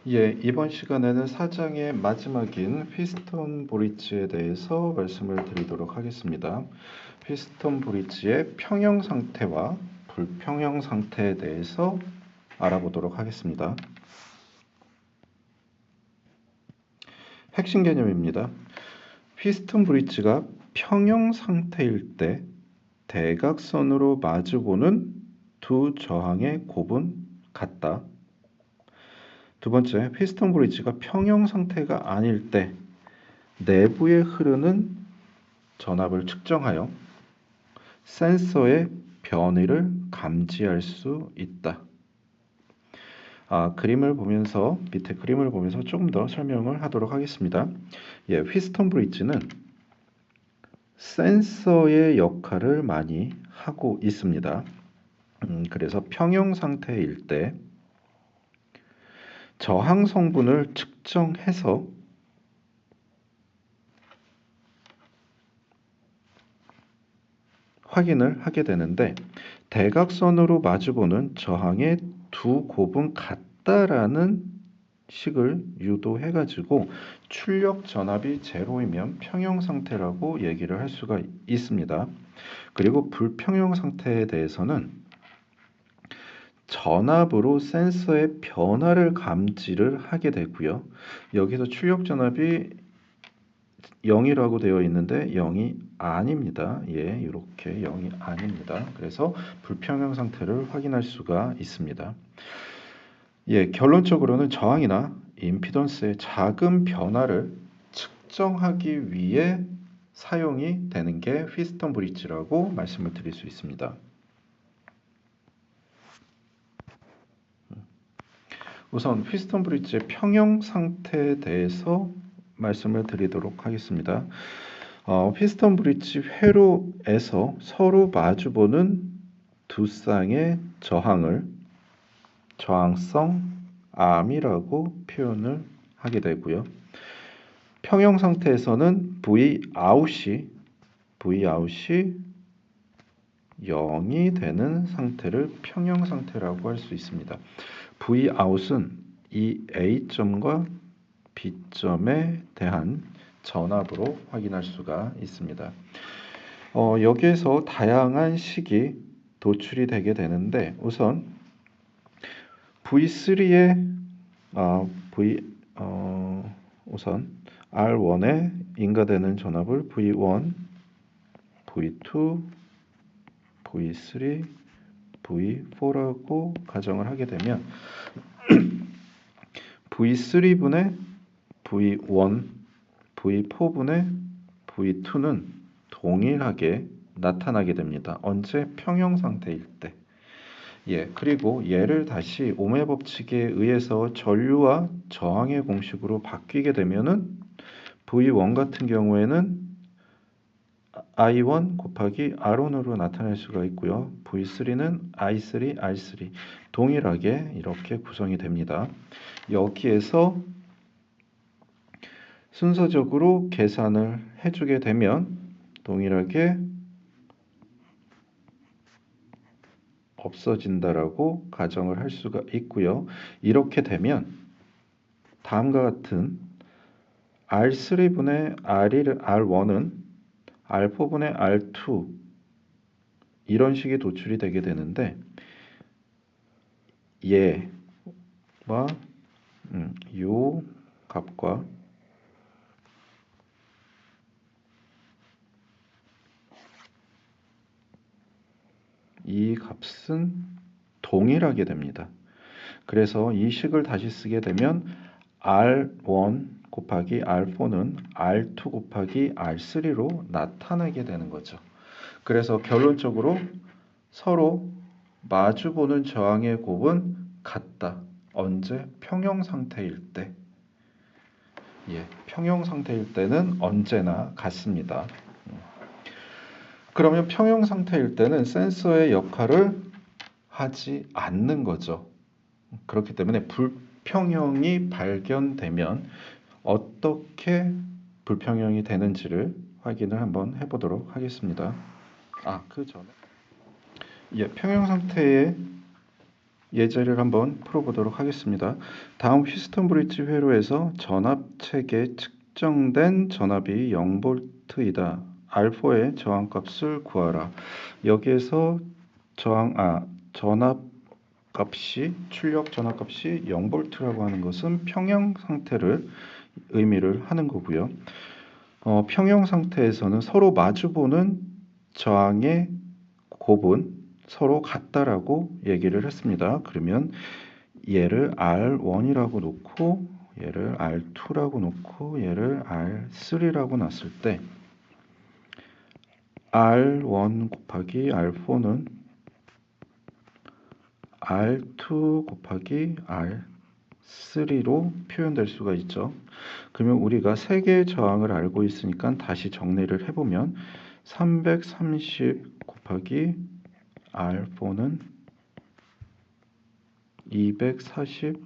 예, 이번 시간에는 4장의 마지막인 피스톤 브릿지에 대해서 말씀을 드리도록 하겠습니다. 피스톤 브릿지의 평형 상태와 불평형 상태에 대해서 알아보도록 하겠습니다. 핵심 개념입니다. 피스톤 브릿지가 평형 상태일 때 대각선으로 마주보는 두 저항의 곱은 같다. 두 번째, 피스톤 브릿지가 평형 상태가 아닐 때 내부에 흐르는 전압을 측정하여 센서의 변이를 감지할 수 있다. 그림을 보면서 밑에 그림을 보면서 조금 더 설명을 하도록 하겠습니다. 예, 피스톤 브릿지는 센서의 역할을 많이 하고 있습니다. 그래서 평형 상태일 때 저항 성분을 측정해서 확인을 하게 되는데 대각선으로 마주보는 저항의 두 곱은 같다라는 식을 유도해 가지고 출력 전압이 제로이면 평형 상태라고 얘기를 할 수가 있습니다. 그리고 불평형 상태에 대해서는 전압으로 센서의 변화를 감지를 하게 되고요. 여기서 출력 전압이 0이라고 되어 있는데 0이 아닙니다. 예, 이렇게 0이 아닙니다. 그래서 불평형 상태를 확인할 수가 있습니다. 예, 결론적으로는 저항이나 임피던스의 작은 변화를 측정하기 위해 사용이 되는 게 피스톤 브릿지라고 말씀을 드릴 수 있습니다. 우선 피스톤 브릿지의 평형 상태에 대해서 말씀을 드리도록 하겠습니다. 피스톤 브릿지 회로에서 서로 마주보는 두 쌍의 저항을 저항성 암이라고 표현을 하게 되고요. 평형 상태에서는 Vout이 0이 되는 상태를 평형 상태라고 할 수 있습니다. Vout은 이 A점과 B점에 대한 전압으로 확인할 수가 있습니다. 여기에서 다양한 식이 도출이 되게 되는데 우선 V3의 우선 R1에 인가되는 전압을 V1, V2, V3, V4라고 가정을 하게 되면 V3분의 V1, V4분의 V2는 동일하게 나타나게 됩니다. 언제? 평형 상태일 때. 예, 그리고 얘를 다시 오음의 법칙에 의해서 전류와 저항의 공식으로 바뀌게 되면은 V1 같은 경우에는 I1 곱하기 R1으로 나타낼 수가 있고요. V3는 I3, R3 동일하게 이렇게 구성이 됩니다. 여기에서 순서적으로 계산을 해주게 되면 동일하게 없어진다라고 가정을 할 수가 있고요. 이렇게 되면 다음과 같은 R3분의 R1은 R4분의 R2 이런 식의 도출이 되게 되는데 얘와 요 값과 이 값은 동일하게 됩니다. 그래서 이 식을 다시 쓰게 되면 R1 곱하기 R4는 R2 곱하기 R3로 나타나게 되는 거죠. 그래서 결론적으로 서로 마주보는 저항의 곱은 같다. 언제? 평형 상태일 때. 예, 평형 상태일 때는 언제나 같습니다. 그러면 평형 상태일 때는 센서의 역할을 하지 않는 거죠. 그렇기 때문에 불평형이 발견되면 어떻게 불평형이 되는지를 확인을 한번 해보도록 하겠습니다. 그 전에 평형 상태의 예제를 한번 풀어보도록 하겠습니다. 다음 휘스턴 브릿지 회로에서 전압책에 측정된 전압이 0V이다. 알포의 저항값을 구하라. 여기에서 전압값이 출력 전압값이 0V라고 하는 것은 평형 상태를 의미를 하는 거고요. 평형 상태에서는 서로 마주보는 저항의 곱은 서로 같다라고 얘기를 했습니다. 그러면 얘를 R1이라고 놓고 얘를 R2라고 놓고 얘를 R3라고 놨을 때 R1 곱하기 R4는 R2 곱하기 R3로 표현될 수가 있죠. 그러면 우리가 세 개의 저항을 알고 있으니까 다시 정리를 해보면 330 곱하기 R4는 240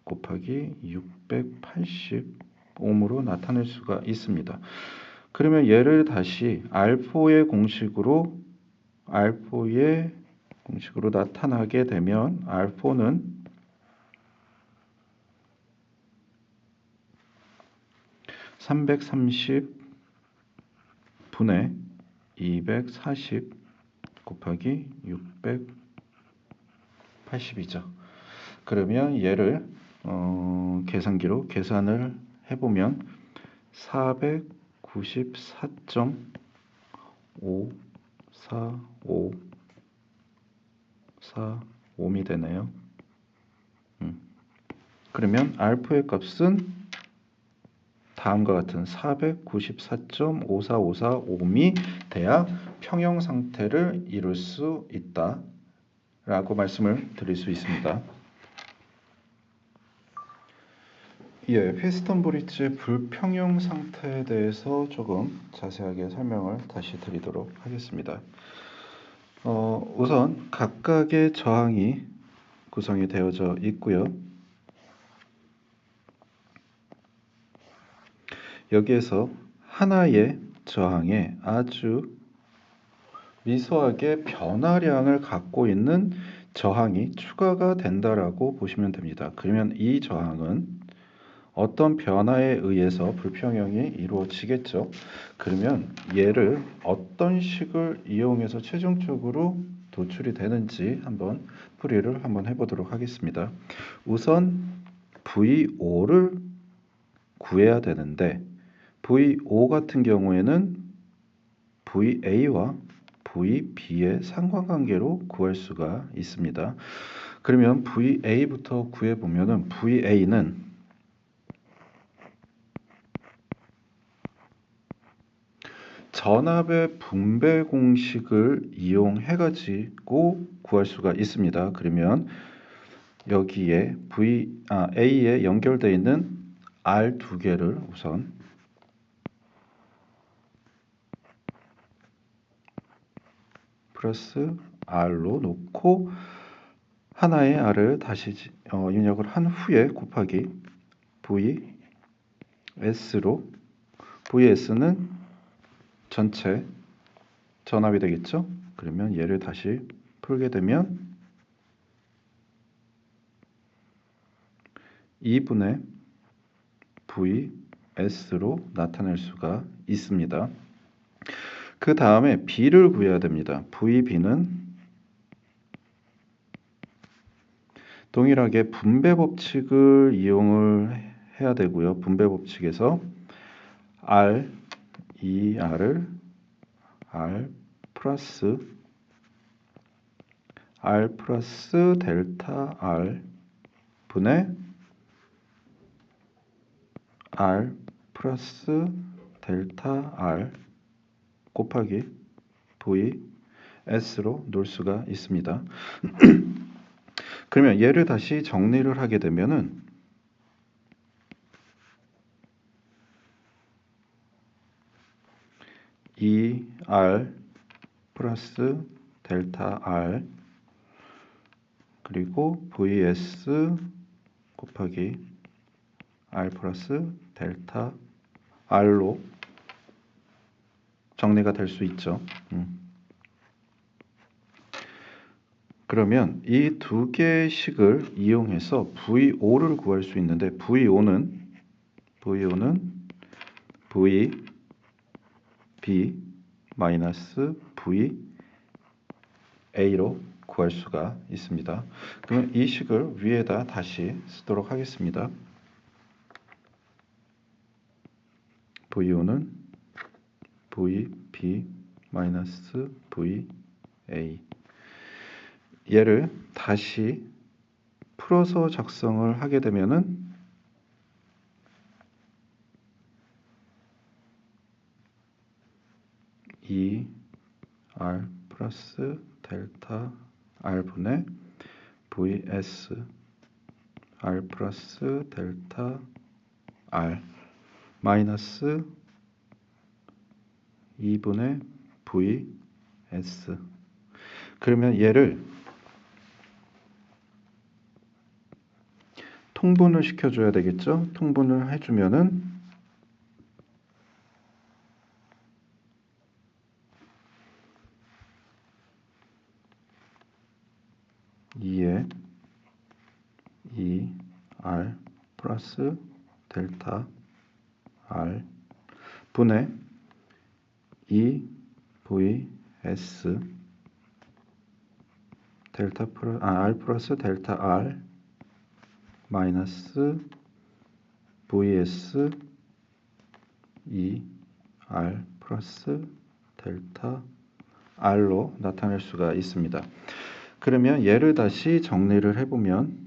곱하기 680 옴으로 나타낼 수가 있습니다. 그러면 얘를 다시 R4의 공식으로 나타나게 되면 R4는 330분의 240 곱하기 680이죠. 그러면 얘를 계산기로 계산을 해보면 494.545옴이 되네요. 그러면 알파의 값은 다음과 같은 494.54545옴이 돼야 평형 상태를 이룰 수 있다 라고 말씀을 드릴 수 있습니다. 이에 피스톤 브릿지의 불평형 상태에 대해서 조금 자세하게 설명을 다시 드리도록 하겠습니다. 우선 각각의 저항이 구성이 되어져 있고요. 여기에서 하나의 저항에 아주 미소하게 변화량을 갖고 있는 저항이 추가가 된다라고 보시면 됩니다. 그러면 이 저항은 어떤 변화에 의해서 불평형이 이루어지겠죠. 그러면 얘를 어떤 식을 이용해서 최종적으로 도출이 되는지 한번 풀이를 한번 해보도록 하겠습니다. 우선 VO를 구해야 되는데 VO 같은 경우에는 VA와 VB의 상관관계로 구할 수가 있습니다. 그러면 VA부터 구해보면은 VA는 전압의 분배 공식을 이용해 가지고 구할 수가 있습니다. 그러면 여기에 A에 연결되어 있는 R 두 개를 우선 플러스 R로 놓고 하나의 R을 다시 입력을 한 후에 곱하기 VS로 VS는 전체 전압이 되겠죠. 그러면 얘를 다시 풀게 되면 2분의 VS로 나타낼 수가 있습니다. 그 다음에 B를 구해야 됩니다. VB는 동일하게 분배 법칙을 이용을 해야 되고요. 분배 법칙에서 R, 2R을 R 플러스 델타 R 분의 R 플러스 델타 R 곱하기 VS로 놓을 수가 있습니다. 그러면 얘를 다시 정리를 하게 되면은 R 플러스 델타 R 그리고 VS 곱하기 R 플러스 델타 R로 정리가 될 수 있죠. 그러면 이 두 개의 식을 이용해서 VO를 구할 수 있는데 VO는 VB 마이너스 VA로 구할 수가 있습니다. 그러면 이 식을 위에다 다시 쓰도록 하겠습니다. VO는 VB 마이너스 VA. 얘를 다시 풀어서 작성을 하게 되면은 R 플러스 델타 R분의 VS R 플러스 델타 R 마이너스 2분의 VS. 그러면 얘를 통분을 시켜줘야 되겠죠? 통분을 해주면은 2에 2R 플러스 델타 R 분의 2VS R 플러스 델타 R 마이너스 VS 2R 플러스 델타 R로 나타낼 수가 있습니다. 그러면 얘를 다시 정리를 해보면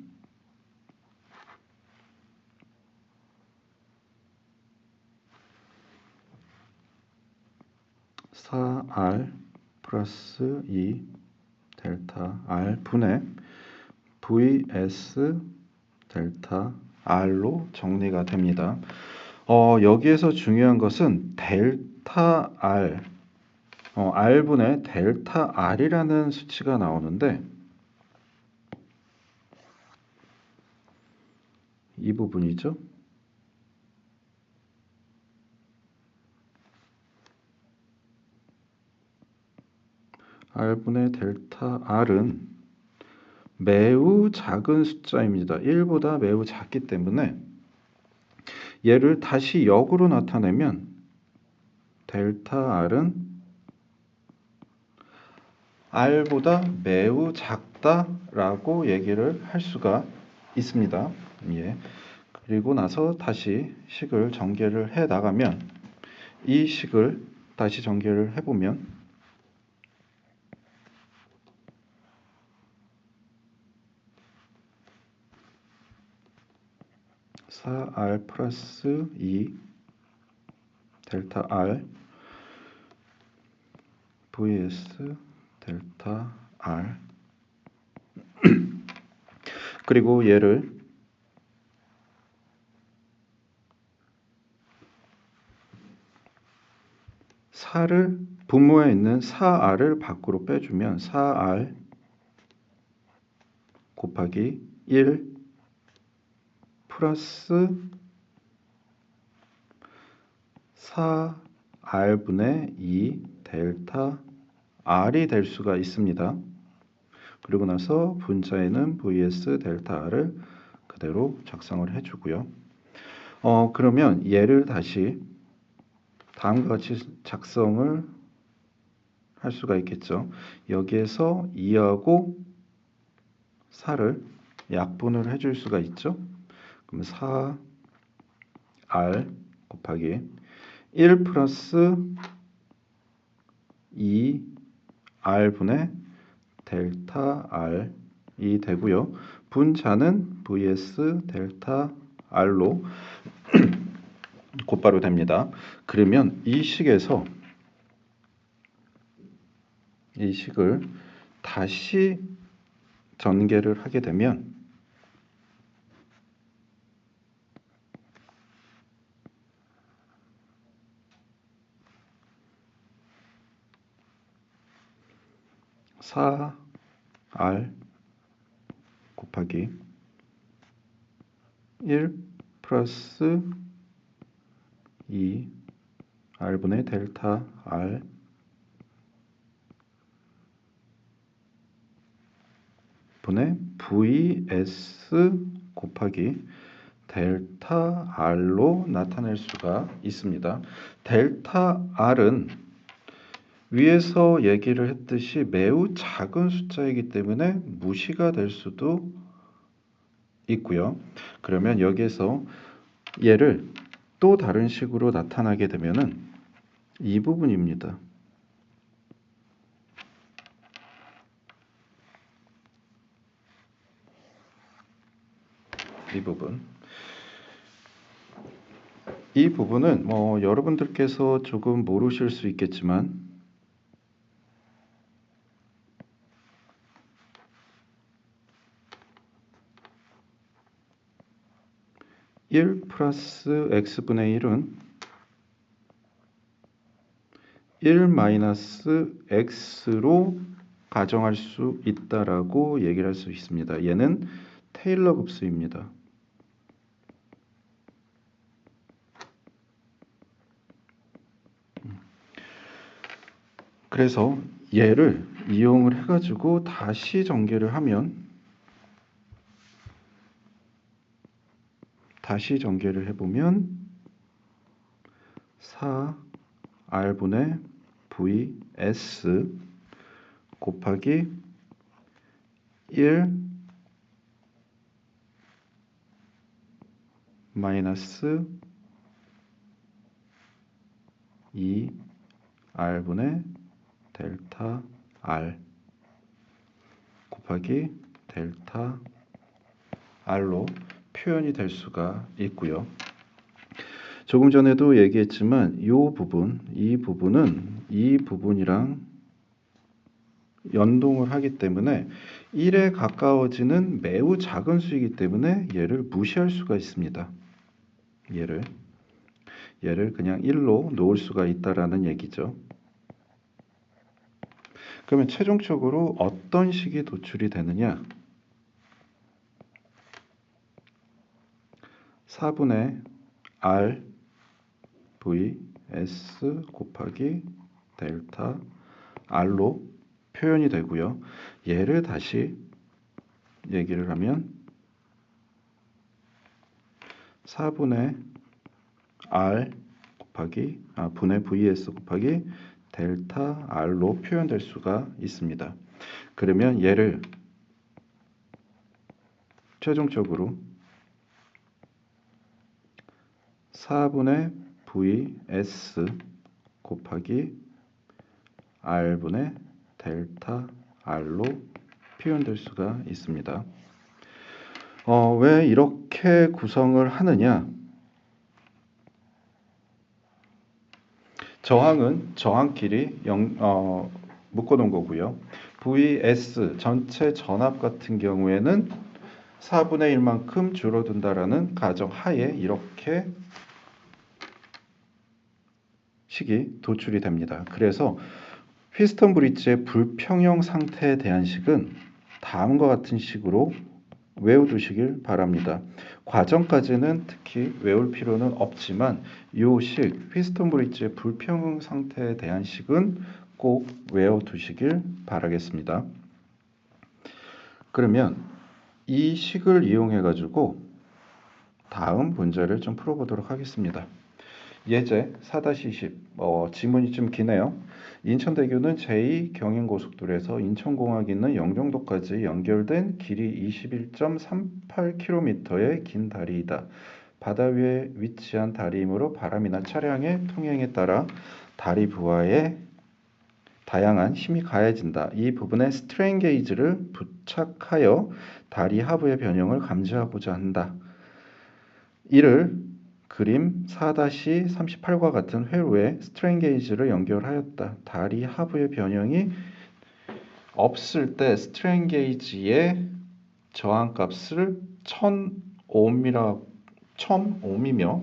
4R 플러스 2 델타 R 분의 VS 델타 R로 정리가 됩니다. 여기에서 중요한 것은 델타 R, R분의 델타 R이라는 수치가 나오는데 이 부분이죠. R분의 델타 R은 매우 작은 숫자입니다. 1보다 매우 작기 때문에 얘를 다시 역으로 나타내면 델타 R은 R보다 매우 작다라고 얘기를 할 수가 있습니다. 예. 그리고 나서 다시 식을 전개를 해 나가면 이 식을 다시 전개를 해보면 4R 플러스 2 델타 R vs 델타 R 그리고 얘를 분모에 있는 4R을 밖으로 빼주면 4R 곱하기 1 플러스 4R분의 2 델타 R이 될 수가 있습니다. 그리고 나서 분자에는 vs 델타 R을 그대로 작성을 해주고요. 그러면 얘를 다시 다음과 같이 작성을 할 수가 있겠죠. 여기에서 2하고 4를 약분을 해줄 수가 있죠. 그럼 4R 곱하기 1 플러스 2R분의 델타 R이 되고요. 분자는 vs 델타 R로 곧바로 됩니다. 그러면 이 식에서 이 식을 다시 전개를 하게 되면 R 곱하기 1 플러스 2 R분의 델타 R 분의 vs 곱하기 델타 R로 나타낼 수가 있습니다. 델타 R은 위에서 얘기를 했듯이 매우 작은 숫자이기 때문에 무시가 될 수도 있고요. 그러면 여기에서 얘를 또 다른 식으로 나타나게 되면은 이 부분입니다. 이 부분. 이 부분은 여러분들께서 조금 모르실 수 있겠지만 1 플러스 x분의 1은 1 마이너스 x로 가정할 수 있다라고 얘기를 할 수 있습니다. 얘는 테일러 급수입니다. 그래서 얘를 이용을 해가지고 다시 전개를 해보면 4r분의 vs 곱하기 1 마이너스 2r분의 델타 r 곱하기 델타 r로 표현이 될 수가 있고요. 조금 전에도 얘기했지만 이 부분은 이 부분이랑 연동을 하기 때문에 1에 가까워지는 매우 작은 수이기 때문에 얘를 무시할 수가 있습니다. 얘를 그냥 1로 놓을 수가 있다라는 얘기죠. 그러면 최종적으로 어떤 식이 도출이 되느냐? 4분의 r vs 곱하기 델타 r로 표현이 되고요. 얘를 다시 얘기를 하면 4분의 r 분의 vs 곱하기 델타 r로 표현될 수가 있습니다. 그러면 얘를 최종적으로 4분의 vs 곱하기 r분의 델타 r로 표현될 수가 있습니다. 왜 이렇게 구성을 하느냐? 저항은 저항끼리 묶어놓은 거고요. vs 전체 전압 같은 경우에는 4분의 1만큼 줄어든다라는 가정하에 이렇게 식이 도출이 됩니다. 그래서 휘스턴 브릿지의 불평형 상태에 대한 식은 다음과 같은 식으로 외워두시길 바랍니다. 과정까지는 특히 외울 필요는 없지만 이 식, 휘스턴 브릿지의 불평형 상태에 대한 식은 꼭 외워두시길 바라겠습니다. 그러면 이 식을 이용해 가지고 다음 문제를 좀 풀어보도록 하겠습니다. 예제 4-20 지문이 좀 기네요. 인천대교는 제2경인고속도로에서 인천공항에 있는 영종도까지 연결된 길이 21.38km의 긴 다리이다. 바다 위에 위치한 다리이므로 바람이나 차량의 통행에 따라 다리 부하에 다양한 힘이 가해진다. 이 부분에 스트레인 게이지를 부착하여 다리 하부의 변형을 감지하고자 한다. 이를 그림 4-38과 같은 회로에 스트레인 게이지를 연결하였다. 다리 하부의 변형이 없을 때 스트레인 게이지의 저항값을 1000ohm이며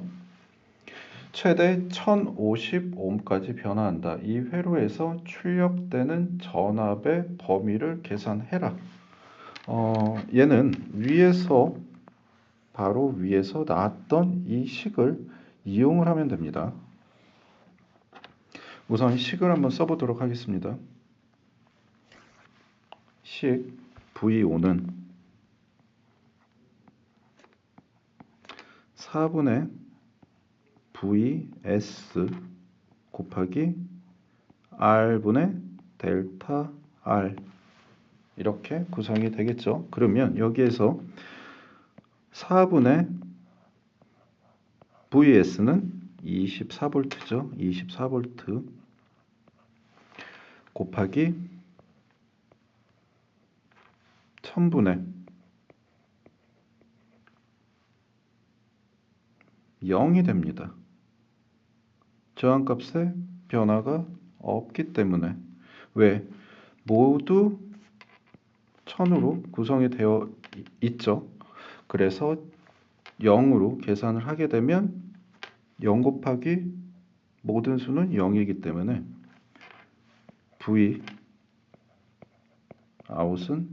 최대 1050ohm까지 변화한다. 이 회로에서 출력되는 전압의 범위를 계산해라. 얘는 바로 위에서 나왔던 이 식을 이용을 하면 됩니다. 우선 식을 한번 써보도록 하겠습니다. 식 V5는 4분의 VS 곱하기 R분의 델타 R 이렇게 구성이 되겠죠. 그러면 여기에서 4분의 VS는 24V죠. 24V 곱하기 1000분의 0이 됩니다. 저항값에 변화가 없기 때문에 왜? 모두 1000으로 구성이 되어 있죠. 그래서 0으로 계산을 하게 되면 0 곱하기 모든 수는 0이기 때문에 V 아웃은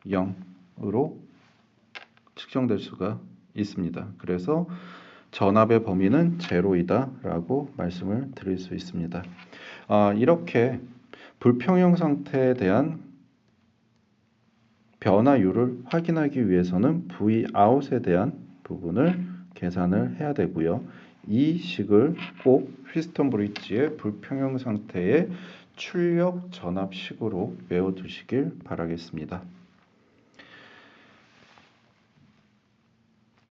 0으로 측정될 수가 있습니다. 그래서 전압의 범위는 제로이다 라고 말씀을 드릴 수 있습니다. 이렇게 불평형 상태에 대한 변화율을 확인하기 위해서는 Vout에 대한 부분을 계산을 해야 되고요. 이 식을 꼭 휘스턴 브릿지의 불평형 상태의 출력 전압식으로 외워두시길 바라겠습니다.